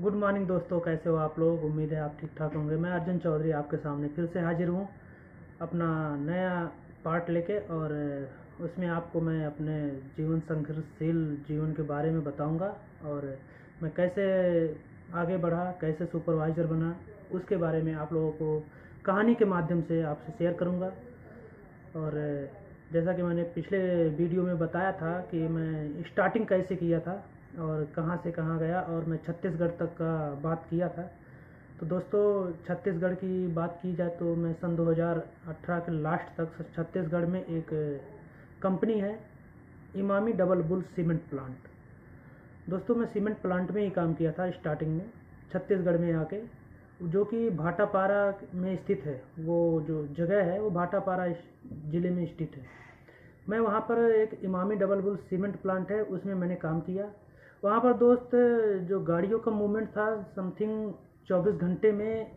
Good morning दोस्तों, कैसे हो आप लोग। उम्मीद है आप ठीक ठाक होंगे। मैं अर्जुन चौधरी आपके सामने फिर से हाजिर हूँ अपना नया पार्ट लेके। और उसमें आपको मैं अपने जीवन संघर्षशील जीवन के बारे में बताऊंगा और मैं कैसे आगे बढ़ा, कैसे सुपरवाइज़र बना, उसके बारे में आप लोगों को कहानी के माध्यम से आपसे शेयर करूंगा। और जैसा कि मैंने पिछले वीडियो में बताया था कि मैं स्टार्टिंग कैसे किया था और कहाँ से कहाँ गया, और मैं छत्तीसगढ़ तक का बात किया था। तो दोस्तों, छत्तीसगढ़ की बात की जाए तो मैं सन 2018 के लास्ट तक छत्तीसगढ़ में एक कंपनी है, Emami double bull cement plant. दोस्तों, मैं सीमेंट प्लांट में ही काम किया था स्टार्टिंग में छत्तीसगढ़ में आके, जो कि भाटापारा में स्थित है। वो जो जगह है वो भाटापारा ज़िले में स्थित है। मैं वहाँ पर एक Emami double bull cement plant है, उसमें मैंने काम किया। वहाँ पर दोस्त, जो गाड़ियों का मूवमेंट था, समथिंग 24 घंटे में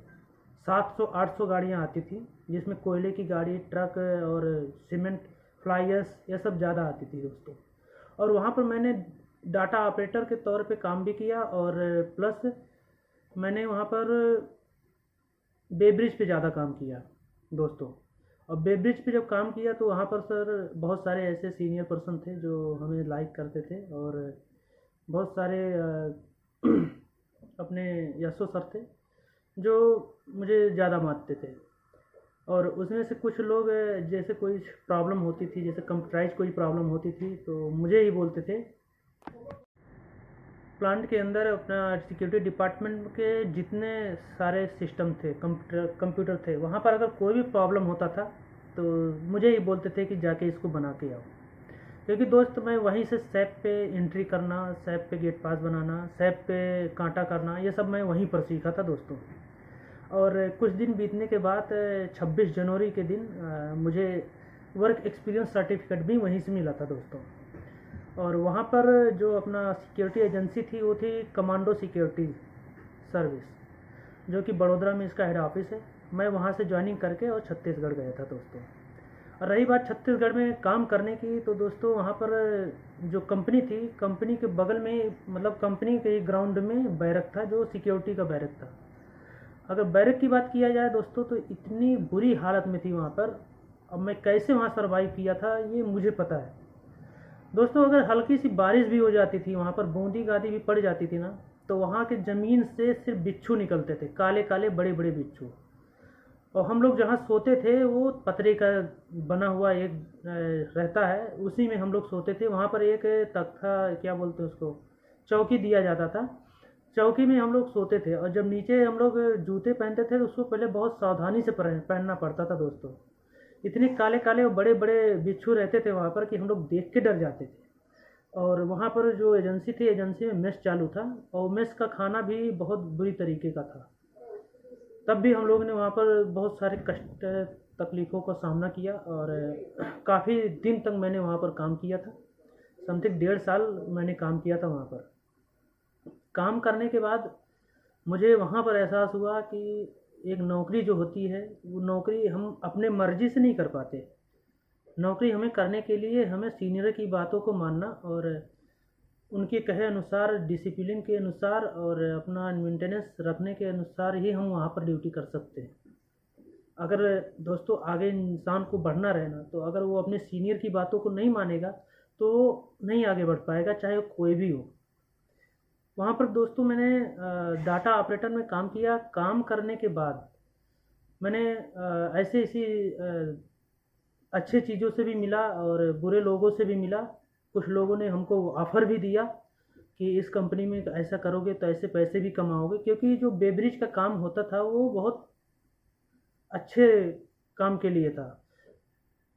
700-800 गाड़ियाँ आती थी, जिसमें कोयले की गाड़ी, ट्रक और सीमेंट फ्लाइयर्स ये सब ज़्यादा आती थी दोस्तों। और वहाँ पर मैंने डाटा ऑपरेटर के तौर पे काम भी किया, और प्लस मैंने वहाँ पर बेब्रिज पे ज़्यादा काम किया दोस्तों। और बेब्रिज पे जब काम किया तो वहाँ पर सर बहुत सारे ऐसे सीनियर पर्सन थे जो हमें लाइक करते थे, और बहुत सारे अपने यशो सर थे जो मुझे ज़्यादा मानते थे। और उसमें से कुछ लोग, जैसे कोई प्रॉब्लम होती थी, जैसे कंप्यूटराइज कोई प्रॉब्लम होती थी, तो मुझे ही बोलते थे। प्लांट के अंदर अपना सिक्योरिटी डिपार्टमेंट के जितने सारे सिस्टम थे, कंप्यूटर थे, वहाँ पर अगर कोई भी प्रॉब्लम होता था तो मुझे ही बोलते थे कि जाके इसको बना के आओ। क्योंकि दोस्त, मैं वहीं से सैप पे एंट्री करना, सैप पे गेट पास बनाना, सैप पे कांटा करना, ये सब मैं वहीं पर सीखा था दोस्तों। और कुछ दिन बीतने के बाद 26 जनवरी के दिन मुझे वर्क एक्सपीरियंस सर्टिफिकेट भी वहीं से मिला था दोस्तों। और वहाँ पर जो अपना सिक्योरिटी एजेंसी थी वो थी कमांडो सिक्योरिटी सर्विस, जो कि बड़ोदरा में इसका हेड ऑफिस है। मैं वहाँ से ज्वाइनिंग करके और छत्तीसगढ़ गया था दोस्तों। और रही बात छत्तीसगढ़ में काम करने की, तो दोस्तों वहाँ पर जो कंपनी थी, कंपनी के बगल में, मतलब कंपनी के ग्राउंड में बैरक था, जो सिक्योरिटी का बैरक था। अगर बैरक की बात किया जाए दोस्तों, तो इतनी बुरी हालत में थी वहाँ पर। अब मैं कैसे वहाँ सरवाइव किया था ये मुझे पता है दोस्तों। अगर हल्की सी बारिश भी हो जाती थी, वहाँ पर बूंदी गादी भी पड़ जाती थी ना, तो वहाँ के ज़मीन से सिर्फ बिच्छू निकलते थे, काले काले बड़े बड़े बिच्छू। और हम लोग जहाँ सोते थे वो पतरे का बना हुआ एक रहता है, उसी में हम लोग सोते थे। वहाँ पर एक तख्ता, क्या बोलते हैं उसको, चौकी दिया जाता था। चौकी में हम लोग सोते थे, और जब नीचे हम लोग जूते पहनते थे तो उसको पहले बहुत सावधानी से पहनना पड़ता था दोस्तों। इतने काले काले और बड़े बड़े बिच्छू रहते थे वहाँ पर कि हम लोग देख के डर जाते थे। और वहाँ पर जो एजेंसी थी, एजेंसी में मेस चालू था, और मेस का खाना भी बहुत बुरी तरीके का था। तब भी हम लोग ने वहाँ पर बहुत सारे कष्ट, तकलीफ़ों का सामना किया, और काफ़ी दिन तक मैंने वहाँ पर काम किया था। समथिंग 1.5 साल मैंने काम किया था वहाँ पर। काम करने के बाद मुझे वहाँ पर एहसास हुआ कि एक नौकरी जो होती है, वो नौकरी हम अपने मर्जी से नहीं कर पाते। नौकरी हमें करने के लिए हमें सीनियर की बातों को मानना, और उनके कहे अनुसार, डिसिप्लिन के अनुसार, और अपना मेंटेनेंस रखने के अनुसार ही हम वहाँ पर ड्यूटी कर सकते हैं। अगर दोस्तों आगे इंसान को बढ़ना रहना, तो अगर वो अपने सीनियर की बातों को नहीं मानेगा तो नहीं आगे बढ़ पाएगा, चाहे वो कोई भी हो। वहाँ पर दोस्तों मैंने डाटा ऑपरेटर में काम किया। काम करने के बाद मैंने ऐसे ऐसी अच्छे चीज़ों से भी मिला और बुरे लोगों से भी मिला। कुछ लोगों ने हमको ऑफ़र भी दिया कि इस कंपनी में ऐसा करोगे तो ऐसे पैसे भी कमाओगे, क्योंकि जो बेब्रिज का काम होता था वो बहुत अच्छे काम के लिए था।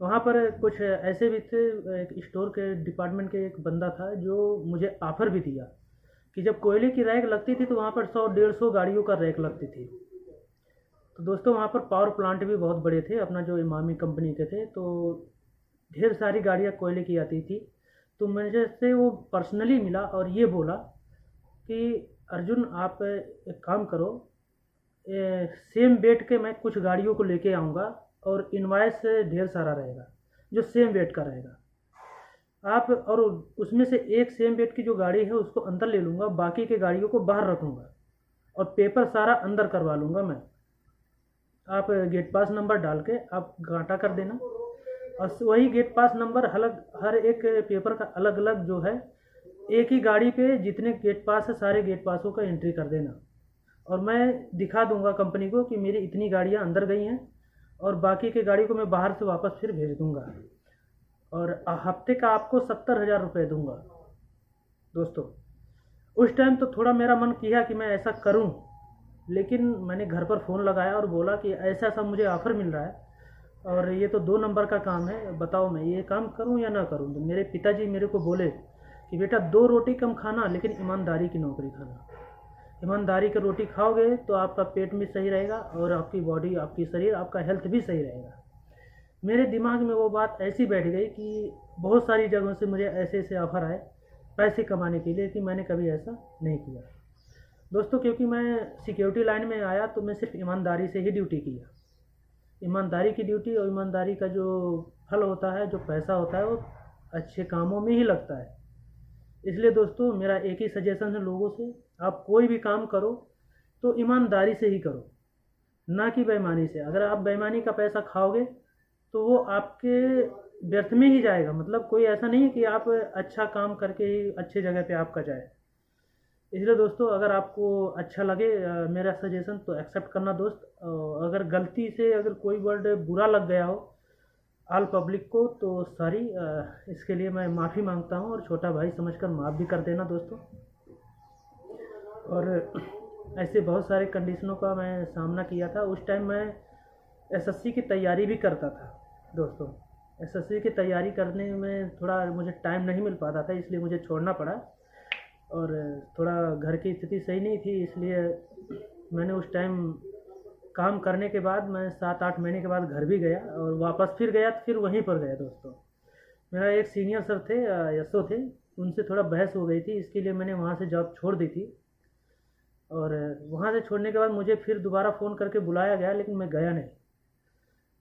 वहाँ पर कुछ ऐसे भी थे, एक स्टोर के डिपार्टमेंट के एक बंदा था जो मुझे ऑफ़र भी दिया कि जब कोयले की रैक लगती थी तो वहाँ पर 100-150 गाड़ियों का रैक लगती थी। तो दोस्तों वहाँ पर पावर प्लांट भी बहुत बड़े थे, अपना जो इमामी कंपनी के थे, तो ढेर सारी गाड़ियाँ कोयले की आती थी। तो मुझे से वो पर्सनली मिला और ये बोला कि अर्जुन, आप एक काम करो, सेम वेट के मैं कुछ गाड़ियों को लेके आऊँगा, और इनवाइस ढेर सारा रहेगा जो सेम वेट का रहेगा। आप, और उसमें से एक सेम वेट की जो गाड़ी है उसको अंदर ले लूँगा, बाकी के गाड़ियों को बाहर रखूँगा। और पेपर सारा अंदर करवा लूँगा मैं। आप गेट पास नंबर डाल के आप गांठा कर देना, और वही गेट पास नंबर अलग, हर एक पेपर का अलग अलग जो है, एक ही गाड़ी पे जितने गेट पास है सारे गेट पासों का एंट्री कर देना। और मैं दिखा दूंगा कंपनी को कि मेरी इतनी गाड़ियाँ अंदर गई हैं, और बाकी की गाड़ी को मैं बाहर से वापस फिर भेज दूंगा। और हफ्ते का आपको 70,000 रुपये दूंगा दोस्तों। उस टाइम तो थोड़ा मेरा मन किया कि मैं ऐसा करूं, लेकिन मैंने घर पर फ़ोन लगाया और बोला कि ऐसा ऐसा मुझे ऑफ़र मिल रहा है, और ये तो 2 नंबर का काम है, बताओ मैं ये काम करूं या ना करूं। तो मेरे पिताजी मेरे को बोले कि बेटा 2 रोटी कम खाना, लेकिन ईमानदारी की नौकरी खाना। ईमानदारी की रोटी खाओगे तो आपका पेट भी सही रहेगा, और आपकी बॉडी, आपकी शरीर, आपका हेल्थ भी सही रहेगा। मेरे दिमाग में वो बात ऐसी बैठ गई कि बहुत सारी जगहों से मुझे ऐसे ऐसे ऑफ़र आए पैसे कमाने के लिए, कि मैंने कभी ऐसा नहीं किया दोस्तों। क्योंकि मैं सिक्योरिटी लाइन में आया तो मैं सिर्फ ईमानदारी से ही ड्यूटी किया। ईमानदारी की ड्यूटी और ईमानदारी का जो फल होता है, जो पैसा होता है, वो अच्छे कामों में ही लगता है। इसलिए दोस्तों मेरा एक ही सजेशन है लोगों से, आप कोई भी काम करो तो ईमानदारी से ही करो, ना कि बेईमानी से। अगर आप बेईमानी का पैसा खाओगे तो वो आपके व्यर्थ में ही जाएगा। मतलब कोई ऐसा नहीं है कि आप अच्छा काम करके ही अच्छी जगह पे आपका जाए। इसलिए दोस्तों अगर आपको अच्छा लगे मेरा सजेशन तो एक्सेप्ट करना दोस्त। अगर गलती से अगर कोई वर्ड बुरा लग गया हो ऑल पब्लिक को तो सॉरी, इसके लिए मैं माफ़ी मांगता हूँ, और छोटा भाई समझकर माफ़ भी कर देना दोस्तों। और ऐसे बहुत सारे कंडीशनों का मैं सामना किया था। उस टाइम मैं एसएससी की तैयारी भी करता था दोस्तों। एसएससी की तैयारी करने में थोड़ा मुझे टाइम नहीं मिल पाता था, इसलिए मुझे छोड़ना पड़ा। और थोड़ा घर की स्थिति सही नहीं थी, इसलिए मैंने उस टाइम काम करने के बाद मैं 7-8 महीने के बाद घर भी गया, और वापस फिर गया तो फिर वहीं पर गया दोस्तों। मेरा एक सीनियर सर थे, यशो थे, उनसे थोड़ा बहस हो गई थी, इसके लिए मैंने वहाँ से जॉब छोड़ दी थी। और वहाँ से छोड़ने के बाद मुझे फिर दोबारा फ़ोन करके बुलाया गया, लेकिन मैं गया नहीं।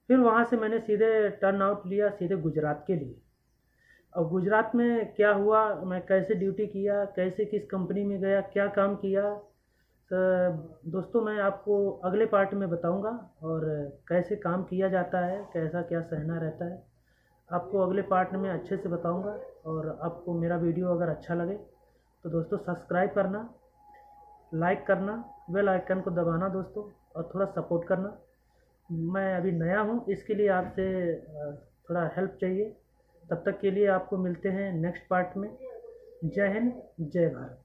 फिर वहाँ से मैंने सीधे टर्न आउट लिया, सीधे गुजरात के लिए। और गुजरात में क्या हुआ, मैं कैसे ड्यूटी किया, कैसे किस कंपनी में गया, क्या काम किया, तो दोस्तों मैं आपको अगले पार्ट में बताऊंगा। और कैसे काम किया जाता है, कैसा क्या सहना रहता है, आपको अगले पार्ट में अच्छे से बताऊंगा। और आपको मेरा वीडियो अगर अच्छा लगे तो दोस्तों सब्सक्राइब करना, लाइक करना, बेल आइकन को दबाना दोस्तों, और थोड़ा सपोर्ट करना। मैं अभी नया हूँ, इसके लिए आपसे थोड़ा हेल्प चाहिए। तब तक के लिए आपको मिलते हैं नेक्स्ट पार्ट में। जय हिंद, जय भारत।